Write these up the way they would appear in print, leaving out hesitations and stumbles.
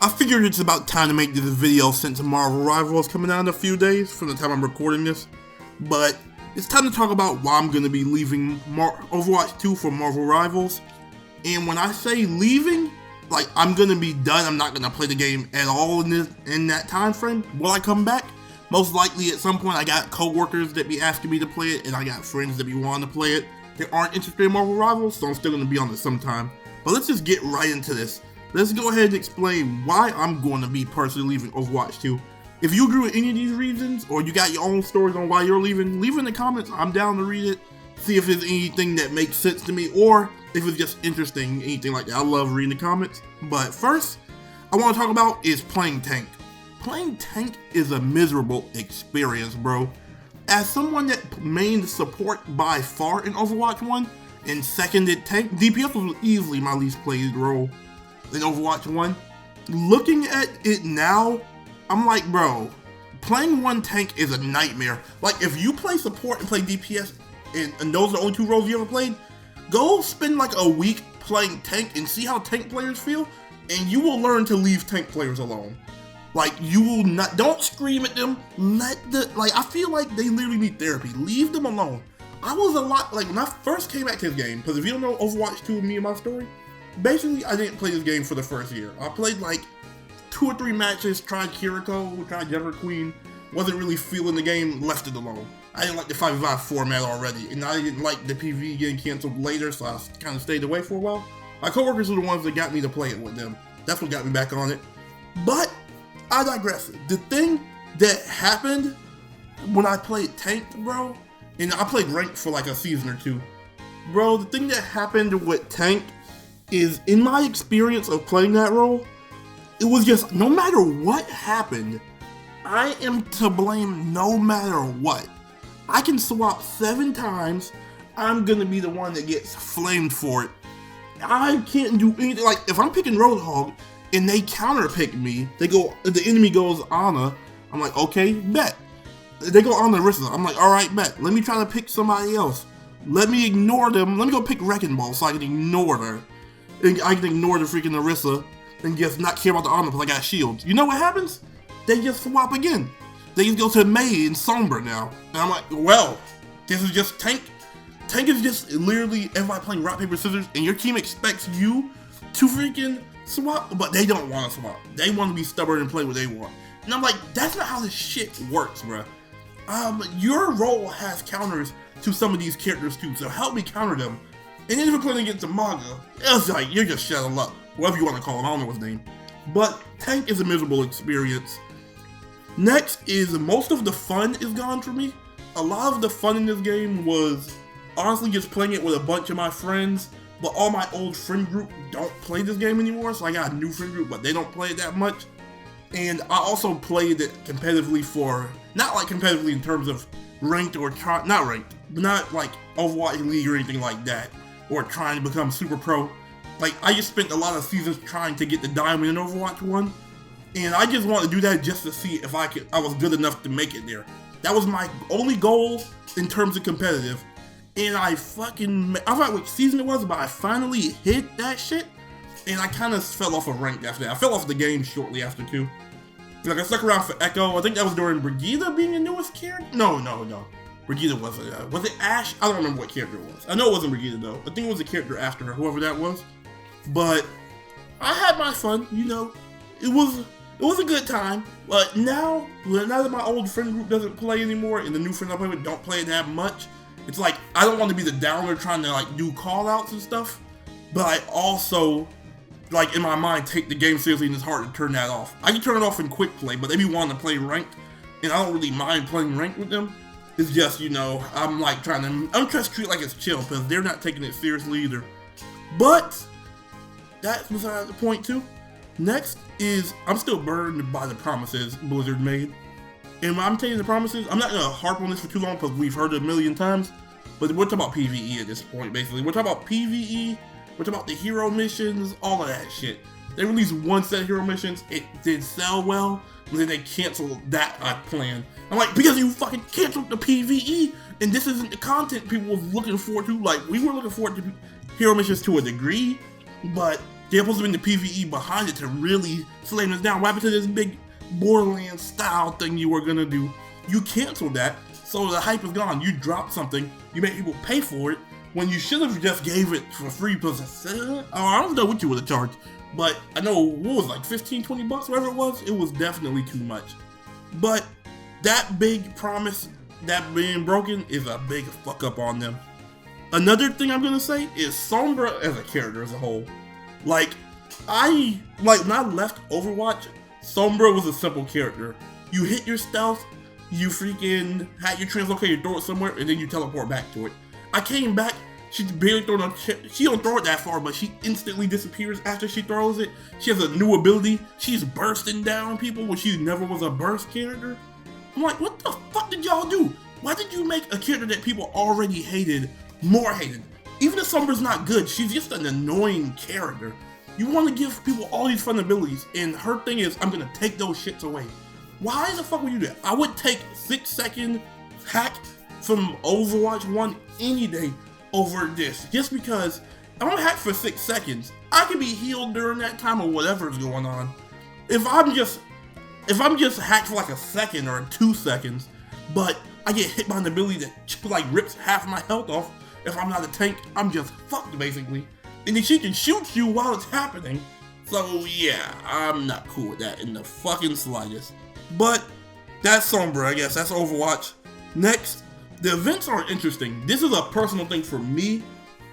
I figured it's about time to make this video since Marvel Rivals is coming out in a few days from the time I'm recording this. But it's time to talk about why I'm going to be leaving Overwatch 2 for Marvel Rivals. And when I say leaving, like I'm going to be done. I'm not going to play the game at all in that time frame. Will I come back? Most likely at some point. I got co-workers that be asking me to play it, and I got friends that be wanting to play it. They aren't interested in Marvel Rivals, so I'm still going to be on it sometime. But let's just get right into this. Let's go ahead and explain why I'm going to be personally leaving Overwatch 2. If you agree with any of these reasons, or you got your own stories on why you're leaving, leave it in the comments. I'm down to read it, see if there's anything that makes sense to me, or if it's just interesting, anything like that. I love reading the comments. But first, I want to talk about is playing tank. Playing tank is a miserable experience, bro. As someone that mained support by far in Overwatch 1, and seconded tank, DPS was easily my least played role in Overwatch 1. Looking at it now, I'm like, bro, playing one tank is a nightmare. Like, if you play support and play DPS, and those are the only two roles you ever played, go spend like a week playing tank and see how tank players feel, and you will learn to leave tank players alone. Like, you will not, don't scream at them, I feel like they literally need therapy. Leave them alone. I was a lot, like, when I first came back to this game, because if you don't know Overwatch 2 and me and my story, basically, I didn't play this game for the first year. I played like 2 or 3 matches, tried Kiriko, tried Never Queen, wasn't really feeling the game, left it alone. I didn't like the 5v5 format already, and I didn't like the PvE getting canceled later, so I kind of stayed away for a while. My coworkers were the ones that got me to play it with them. That's what got me back on it. But, I digress. The thing that happened when I played tank, bro, and I played ranked for like a season or 2. Bro, the thing that happened with tank is, in my experience of playing that role, it was just, no matter what happened, I am to blame no matter what. I can swap 7 times, I'm gonna be the one that gets flamed for it. I can't do anything. Like, if I'm picking Roadhog and they counter pick me, the enemy goes Ana, I'm like, okay, bet. They go on the Orisa, I'm like, alright, bet. Let me try to pick somebody else. Let me ignore them, let me go pick Wrecking Ball so I can ignore her. I can ignore the freaking Orisa and just not care about the armor because I got shields. You know what happens? They just swap again. They just go to Mei and Sombra now. And I'm like, well, this is just tank. Tank is just literally everybody playing rock, paper, scissors, and your team expects you to freaking swap, but they don't want to swap. They want to be stubborn and play what they want. And I'm like, that's not how this shit works, bruh. Your role has counters to some of these characters too, so help me counter them. And then if you're playing against a manga, it's like, you're just shut up. Whatever you want to call him, I don't know his name. But tank is a miserable experience. Next is, most of the fun is gone for me. A lot of the fun in this game was honestly just playing it with a bunch of my friends, but all my old friend group don't play this game anymore, so I got a new friend group, but they don't play it that much. And I also played it competitively not like competitively in terms of ranked or not ranked, but not like Overwatch League or anything like that, or trying to become super pro. Like, I just spent a lot of seasons trying to get the diamond in Overwatch 1, and I just wanted to do that just to see if I was good enough to make it there. That was my only goal in terms of competitive, and I forgot which season it was, but I finally hit that shit, and I kind of fell off of ranked after that. I fell off the game shortly after too. Like, I stuck around for Echo. I think that was during Brigitte being the newest character. No. Brigitte wasn't. Was it Ashe? I don't remember what character it was. I know it wasn't Brigitte though. I think it was a character after her, whoever that was. But I had my fun, you know. It was a good time. But now that my old friend group doesn't play anymore, and the new friends I play with don't play it that much, it's like, I don't want to be the downer trying to like do call outs and stuff. But I also, like, in my mind, take the game seriously, and it's hard to turn that off. I can turn it off in quick play, but they be wanting to play ranked, and I don't really mind playing ranked with them. It's just, you know, I'm trying to treat it like it's chill, because they're not taking it seriously either. But that's beside the point too. Next is, I'm still burned by the promises Blizzard made. And when I'm telling you the promises, I'm not going to harp on this for too long because we've heard it a million times. But we're talking about PvE at this point, basically. We're talking about PvE, we're talking about the hero missions, all of that shit. They released one set of hero missions, it did sell well, and then they canceled that plan. I'm like, because you fucking canceled the PvE, and this isn't the content people was looking forward to. Like, we were looking forward to hero missions to a degree, but They're supposed to be in the PvE behind it to really slam us down. What happened to this big Borderlands style thing you were gonna do? You canceled that, so the hype is gone. You dropped something, you made people pay for it, when you should have just gave it for free. I don't know what you would have charged, but I know, what was it, like 15, 20 bucks, whatever it was definitely too much. But that big promise, that being broken, is a big fuck up on them. Another thing I'm gonna say is Sombra as a character as a whole. When I left Overwatch, Sombra was a simple character. You hit your stealth, you freaking had your translocate, you throw it somewhere, and then you teleport back to it. I came back, she's barely throwing a she don't throw it that far, but she instantly disappears after she throws it. She has a new ability, she's bursting down people when she never was a burst character. I'm like, what the fuck did y'all do? Why did you make a character that people already hated more hated? Even if Sombra's not good, she's just an annoying character. You want to give people all these fun abilities, and her thing is, I'm gonna take those shits away. Why the fuck would you do that? I would take 6-second hack from Overwatch 1 any day over this, just because I don't hack for 6 seconds. I can be healed during that time or whatever's going on. If I'm just hacked for like a second or 2 seconds, but I get hit by an ability that like rips half my health off. If I'm not a tank, I'm just fucked basically. And then she can shoot you while it's happening. So yeah, I'm not cool with that in the fucking slightest. But that's Sombra, I guess. That's Overwatch. Next, the events are interesting. This is a personal thing for me,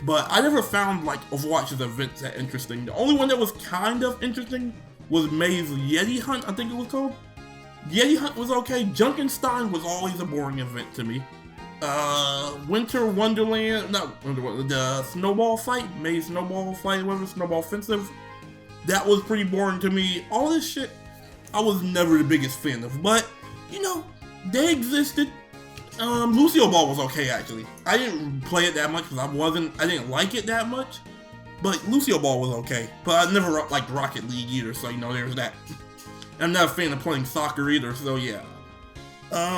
but I never found like Overwatch's events that interesting. The only one that was kind of interesting was May's Yeti Hunt, I think it was called. Yeti Hunt was okay. Junkenstein was always a boring event to me. Winter Wonderland, not Wonderland, the Snowball Fight, May's Snowball Fight, whatever, Snowball Offensive, that was pretty boring to me. All this shit, I was never the biggest fan of, but, you know, they existed. Lucio Ball was okay, actually. I didn't play it that much because I didn't like it that much, but Lucio Ball was okay. But I never liked Rocket League either, so, you know, there's that. I'm not a fan of playing soccer either, so yeah.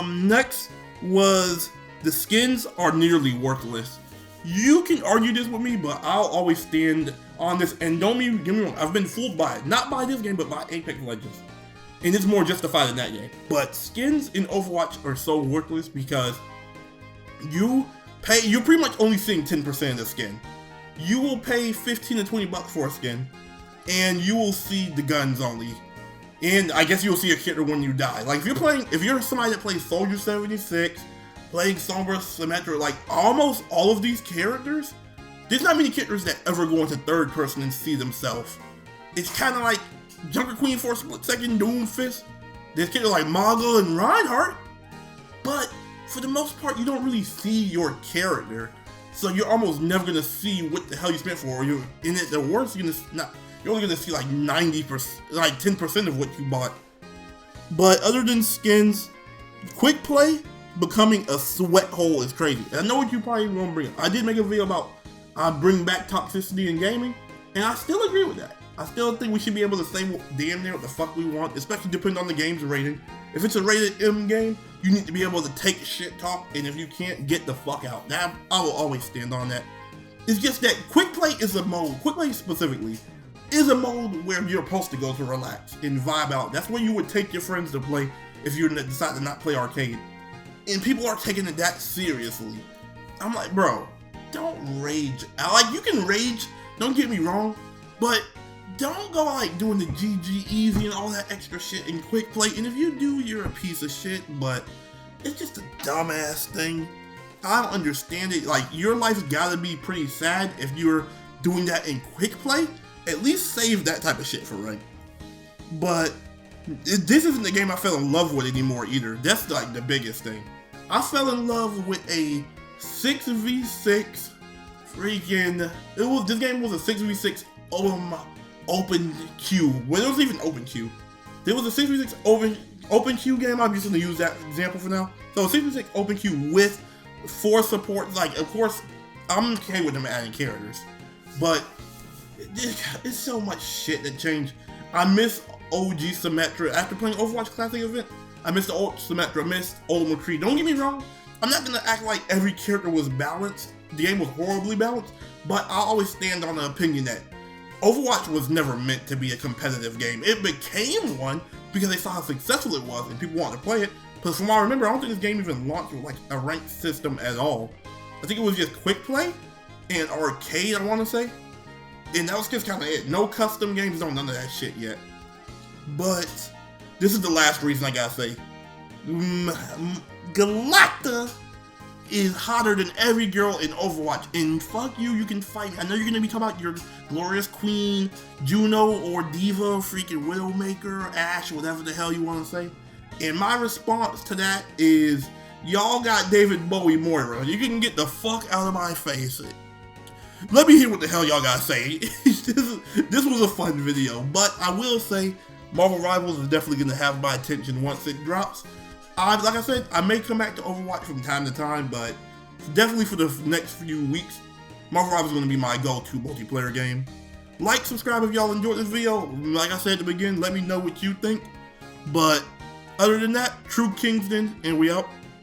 Next was, the skins are nearly worthless. You can argue this with me, but I'll always stand on this, and don't get me wrong, I've been fooled by it. Not by this game, but by Apex Legends. And it's more justified in that game. But skins in Overwatch are so worthless because you're pretty much only seeing 10% of the skin. You will pay 15 to 20 bucks for a skin, and you will see the guns only. And I guess you'll see a character when you die. Like if you're somebody that plays Soldier 76, playing Sombra, Symmetra, like almost all of these characters, there's not many characters that ever go into third person and see themselves. It's kind of like Junker Queen for a split second, Doomfist. There's characters like Maga and Reinhardt, but for the most part, you don't really see your character, so you're almost never gonna see what the hell you spent for. Or you're in it. The worst, you're only gonna see like 90%, like 10% of what you bought. But other than skins, quick play becoming a sweat hole is crazy. And I know what you probably won't bring up. I did make a video about bring back toxicity in gaming, and I still agree with that. I still think we should be able to say damn near what the fuck we want, especially depending on the game's rating. If it's a rated M game, you need to be able to take shit talk, and if you can't, get the fuck out. Now, I will always stand on that. It's just that quick play is a mode, quick play specifically, is a mode where you're supposed to go to relax and vibe out. That's where you would take your friends to play if you decide to not play arcade. And people are taking it that seriously. I'm like, bro, don't rage. Like, you can rage, don't get me wrong, but don't go like doing the GG easy and all that extra shit in quick play. And if you do, you're a piece of shit, but it's just a dumbass thing. I don't understand it. Like, your life's gotta be pretty sad if you're doing that in quick play. At least save that type of shit for rank. But this isn't the game I fell in love with anymore either. That's like the biggest thing. I fell in love with a 6v6 freaking, this game was a 6v6 open queue. Well, there was even open queue. There was a 6v6 open queue game. I'm just going to use that example for now. So a 6v6 open queue with 4 supports. Like, of course, I'm okay with them adding characters, but it's so much shit that changed. I miss OG Symmetra. After playing Overwatch Classic event, I missed the old Symmetra, I missed old McCree. Don't get me wrong, I'm not gonna act like every character was balanced. The game was horribly balanced, but I always stand on the opinion that Overwatch was never meant to be a competitive game. It became one because they saw how successful it was and people wanted to play it. But from what I remember, I don't think this game even launched with like a ranked system at all. I think it was just quick play and arcade, I want to say. And that was just kind of it. No custom games, none of that shit yet. But this is the last reason I gotta say. Galacta is hotter than every girl in Overwatch. And fuck you, you can fight. I know you're gonna be talking about your glorious queen, Juno or Diva, freaking Widowmaker, Ashe, whatever the hell you want to say. And my response to that is, y'all got David Bowie Moira. You can get the fuck out of my face. Let me hear what the hell y'all gotta say. This was a fun video, but I will say, Marvel Rivals is definitely gonna have my attention once it drops. Like I said, I may come back to Overwatch from time to time, but definitely for the next few weeks, Marvel Rivals is gonna be my go-to multiplayer game. Like, subscribe if y'all enjoyed this video. Like I said at the beginning, let me know what you think. But other than that, True Kingston, and we out.